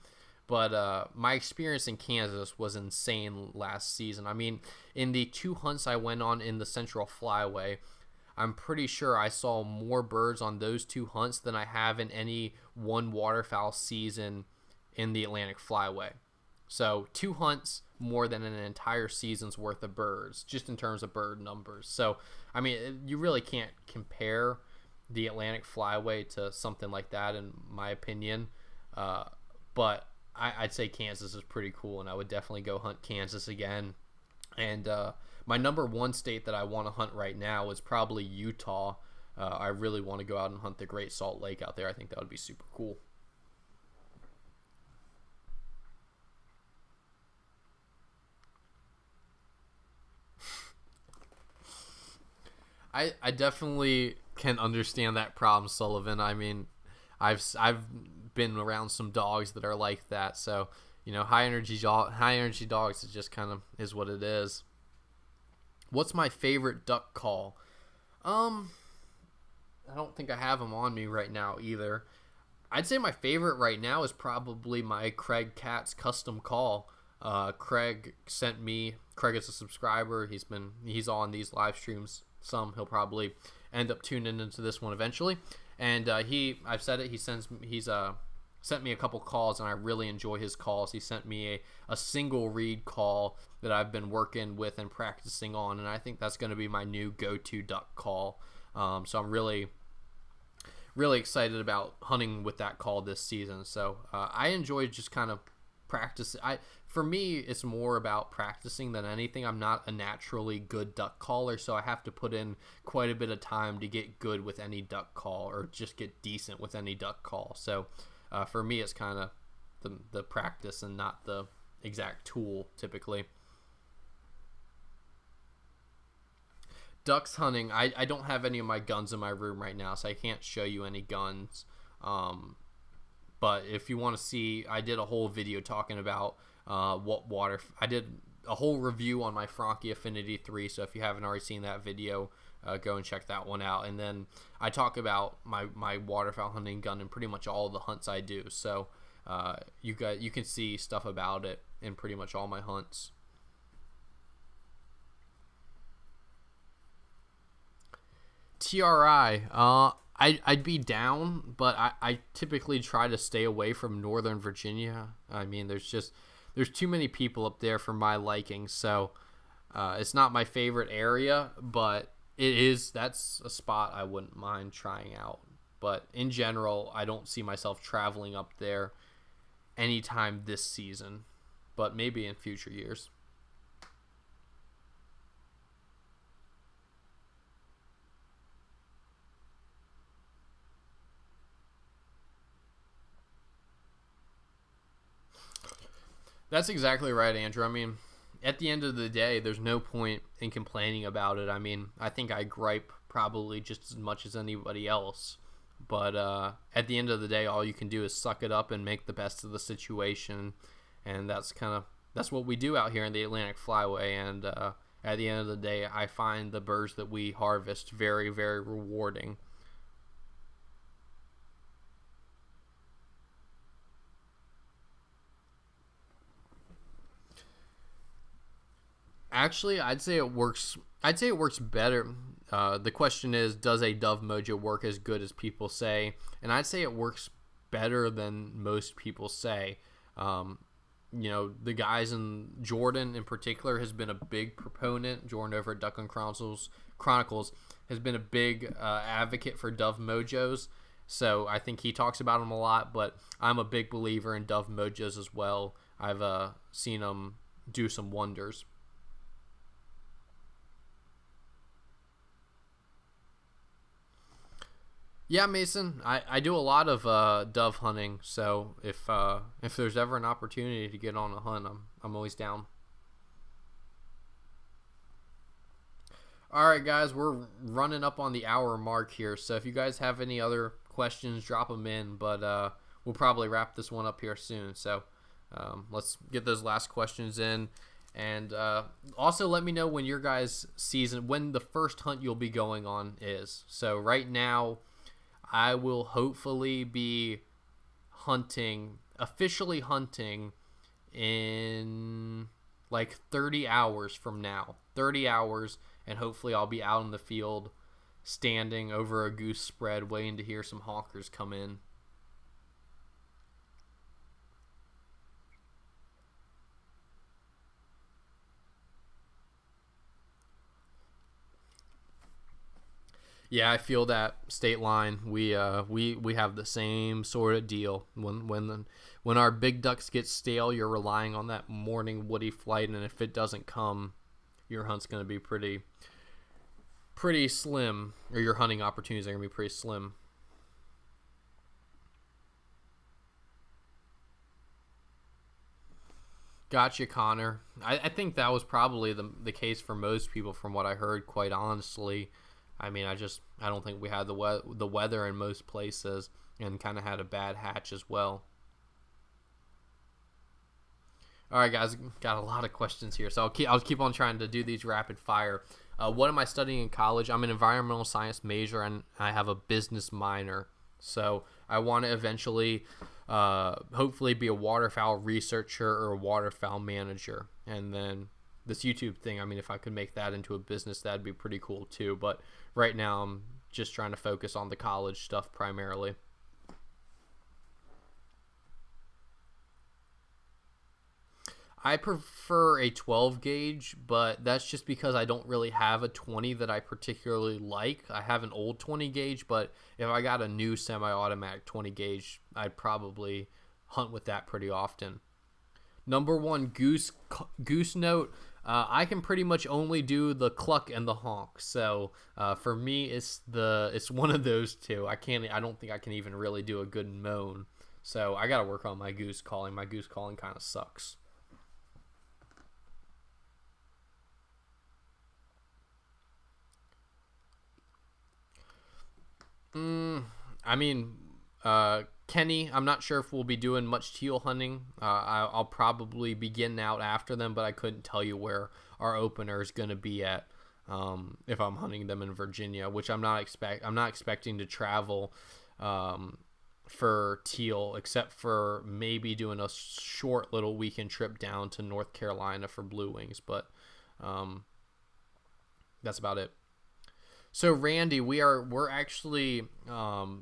Speaker 1: But my experience in Kansas was insane last season. I mean, in the 2 hunts I went on in the Central Flyway, I'm pretty sure I saw more birds on those 2 hunts than I have in any one waterfowl season in the Atlantic Flyway. So 2 hunts, more than an entire season's worth of birds, just in terms of bird numbers. So, I mean, you really can't compare the Atlantic Flyway to something like that, in my opinion. But I'd say Kansas is pretty cool, and I would definitely go hunt Kansas again. And my number 1 state that I want to hunt right now is probably Utah. I really want to go out and hunt the Great Salt Lake out there. I think that would be super cool. I definitely can understand that problem, Sullivan. I mean, I've been around some dogs that are like that, so high energy dogs is just kind of is what it is. What's my favorite duck call? I don't think I have them on me right now either. I'd say my favorite right now is probably my Craig Katz custom call. Craig is a subscriber. He's on these live streams. He'll probably end up tuning into this one eventually. And I've said it. He's sent me a couple calls, and I really enjoy his calls. He sent me a single read call that I've been working with and practicing on, and I think that's going to be my new go-to duck call. So I'm really, really excited about hunting with that call this season. So I enjoy just kind of practice. For me, it's more about practicing than anything. I'm not a naturally good duck caller, so I have to put in quite a bit of time to get good with any duck call, or just get decent with any duck call. So for me, it's kind of the practice and not the exact tool typically. Ducks hunting, I don't have any of my guns in my room right now, so I can't show you any guns. But if you want to see, I did a whole video talking about I did a whole review on my Franke Affinity 3, so if you haven't already seen that video, go and check that one out. And then I talk about my waterfowl hunting gun in pretty much all of the hunts I do, so you can see stuff about it in pretty much all my hunts. TRI, I'd be down, but I typically try to stay away from Northern Virginia. I mean, there's too many people up there for my liking, so it's not my favorite area, but that's a spot I wouldn't mind trying out. But in general, I don't see myself traveling up there anytime this season, but maybe in future years. That's exactly right, Andrew. I mean, at the end of the day, there's no point in complaining about it. I mean, I think I gripe probably just as much as anybody else. But at the end of the day, all you can do is suck it up and make the best of the situation. And that's what we do out here in the Atlantic Flyway. And at the end of the day, I find the birds that we harvest very, very rewarding. Actually, I'd say it works better. The question is, does a Dove Mojo work as good as people say? And I'd say it works better than most people say. The guys in Jordan in particular has been a big proponent. Jordan over at Duckland Chronicles has been a big advocate for Dove Mojos. So I think he talks about them a lot, but I'm a big believer in Dove Mojos as well. I've seen them do some wonders. Yeah, Mason, I do a lot of dove hunting, so if there's ever an opportunity to get on a hunt, I'm always down. All right, guys, we're running up on the hour mark here, so if you guys have any other questions, drop them in. But we'll probably wrap this one up here soon. So let's get those last questions in. And also let me know when your guys' season, when the first hunt you'll be going on is. So right now, I will hopefully be officially hunting in like 30 hours from now. 30 hours, and hopefully I'll be out in the field standing over a goose spread waiting to hear some honkers come in. Yeah, I feel that state line. We have the same sort of deal. When our big ducks get stale, you're relying on that morning woody flight, and if it doesn't come, your hunt's going to be pretty slim, or your hunting opportunities are going to be pretty slim. Gotcha, Connor. I think that was probably the case for most people from what I heard, quite honestly. I mean, I don't think we had the weather in most places, and kind of had a bad hatch as well. All right, guys, got a lot of questions here, so I'll keep on trying to do these rapid fire. What am I studying in college? I'm an environmental science major, and I have a business minor. So I want to eventually, hopefully, be a waterfowl researcher or a waterfowl manager, and then this YouTube thing, I mean, if I could make that into a business, that'd be pretty cool too. But right now, I'm just trying to focus on the college stuff primarily. I prefer a 12 gauge, but that's just because I don't really have a 20 that I particularly like. I have an old 20 gauge, but if I got a new semi-automatic 20 gauge, I'd probably hunt with that pretty often. Number one, goose note. I can pretty much only do the cluck and the honk. So for me, it's one of those two. I don't think I can even really do a good moan. So I got to work on my goose calling. My goose calling kind of sucks. I mean, Kenny, I'm not sure if we'll be doing much teal hunting. I'll probably be getting out after them, but I couldn't tell you where our opener is going to be at if I'm hunting them in Virginia, which I'm not expecting to travel for teal, except for maybe doing a short little weekend trip down to North Carolina for blue wings, but that's about it. So Randy, we're actually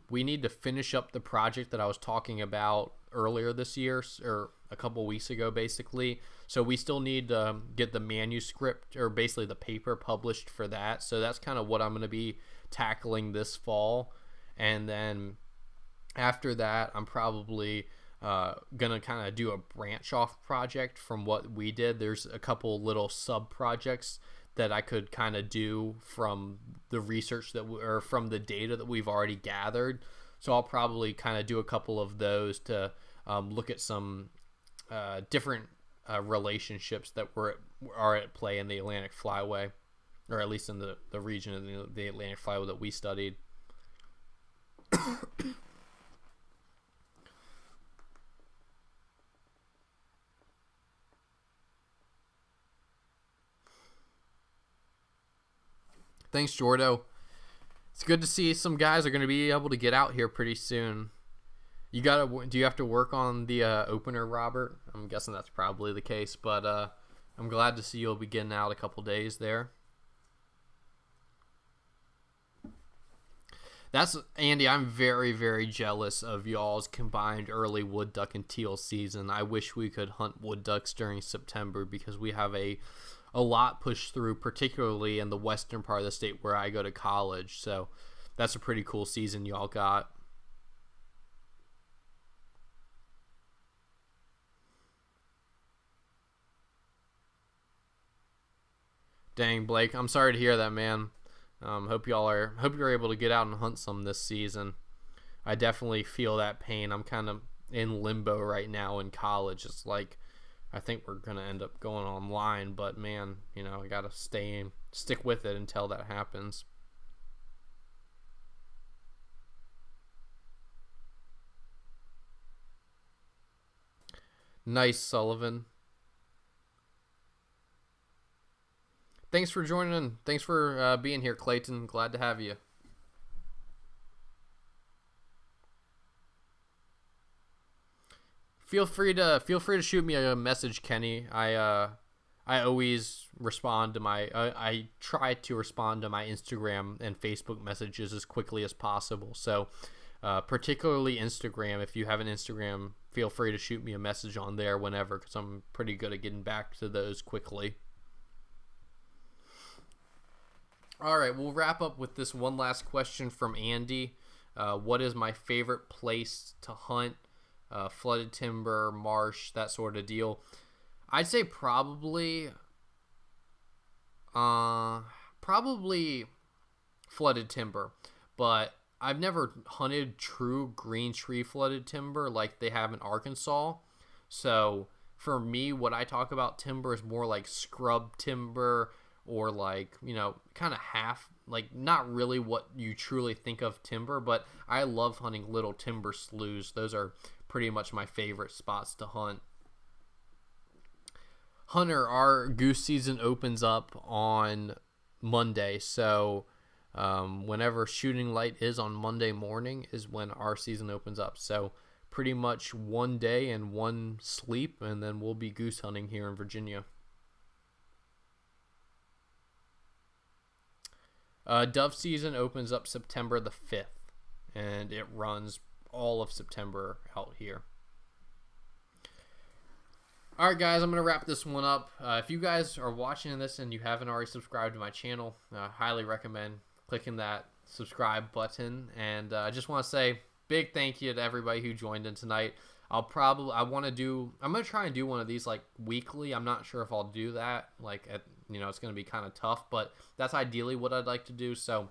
Speaker 1: we need to finish up the project that I was talking about earlier this year, or a couple weeks ago, basically. So we still need to get the manuscript, or basically the paper, published for that. So that's kind of what I'm going to be tackling this fall, and then after that, I'm probably gonna kind of do a branch off project from what we did. There's a couple little sub projects that I could kind of do from the research or from the data that we've already gathered. So I'll probably kind of do a couple of those to look at some different relationships that are at play in the Atlantic Flyway, or at least in the region of the Atlantic Flyway that we studied. Thanks, Jordo. It's good to see some guys are going to be able to get out here pretty soon. Do you have to work on the opener, Robert? I'm guessing that's probably the case, but I'm glad to see you'll be getting out a couple days there. That's Andy. I'm very, very jealous of y'all's combined early wood duck and teal season. I wish we could hunt wood ducks during September, because we have a lot pushed through, particularly in the western part of the state where I go to college. So that's a pretty cool season y'all got. Dang, Blake, I'm sorry to hear that, man. Hope you're able to get out and hunt some this season. I definitely feel that pain. I'm kind of in limbo right now in college. It's like, I think we're going to end up going online, but man, I got to stick with it until that happens. Nice, Sullivan. Thanks for joining. Thanks for being here, Clayton. Glad to have you. Feel free to shoot me a message, Kenny. I always respond to I try to respond to my Instagram and Facebook messages as quickly as possible. So, particularly Instagram. If you have an Instagram, feel free to shoot me a message on there whenever, because I'm pretty good at getting back to those quickly. All right, we'll wrap up with this one last question from Andy. What is my favorite place to hunt? Flooded timber, marsh, that sort of deal. I'd say probably flooded timber, but I've never hunted true green tree flooded timber like they have in Arkansas. So for me, what I talk about timber is more like scrub timber, or like, kind of half, like not really what you truly think of timber, but I love hunting little timber sloughs. Those are pretty much my favorite spots to hunt. Hunter, our goose season opens up on Monday, so whenever shooting light is on Monday morning is when our season opens up. So pretty much one day and one sleep, and then we'll be goose hunting here in Virginia. Dove season opens up September the 5th, and it runs all of September out here. All right, guys, I'm going to wrap this one up. If you guys are watching this and you haven't already subscribed to my channel, I highly recommend clicking that subscribe button. And I just want to say big thank you to everybody who joined in tonight. I'm going to try and do one of these like weekly. I'm not sure if I'll do that. It's going to be kind of tough, but that's ideally what I'd like to do. So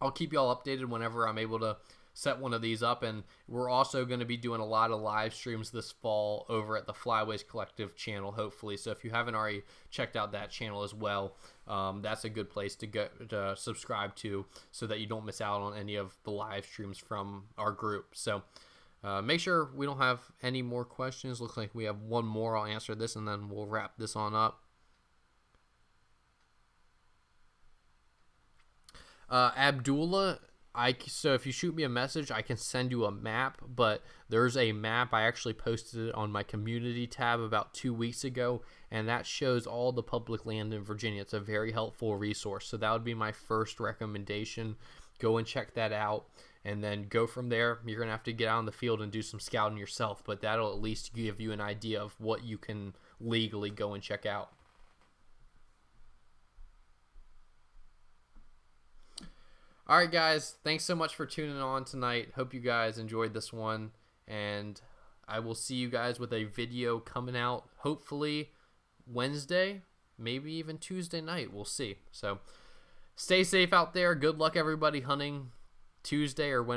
Speaker 1: I'll keep you all updated whenever I'm able to set one of these up. And we're also going to be doing a lot of live streams this fall over at the Flyways Collective channel, hopefully. So if you haven't already checked out that channel as well, that's a good place to go to subscribe to, so that you don't miss out on any of the live streams from our group. So make sure we don't have any more questions. Looks like we have one more. I'll answer this and then we'll wrap this on up. Abdullah, so if you shoot me a message, I can send you a map, but there's a map. I actually posted it on my community tab about 2 weeks ago, and that shows all the public land in Virginia. It's a very helpful resource. So that would be my first recommendation. Go and check that out, and then go from there. You're going to have to get out in the field and do some scouting yourself, but that'll at least give you an idea of what you can legally go and check out. All right, guys, thanks so much for tuning on tonight. Hope you guys enjoyed this one, and I will see you guys with a video coming out hopefully Wednesday, maybe even Tuesday night. We'll see. So stay safe out there. Good luck, everybody, hunting Tuesday or whenever.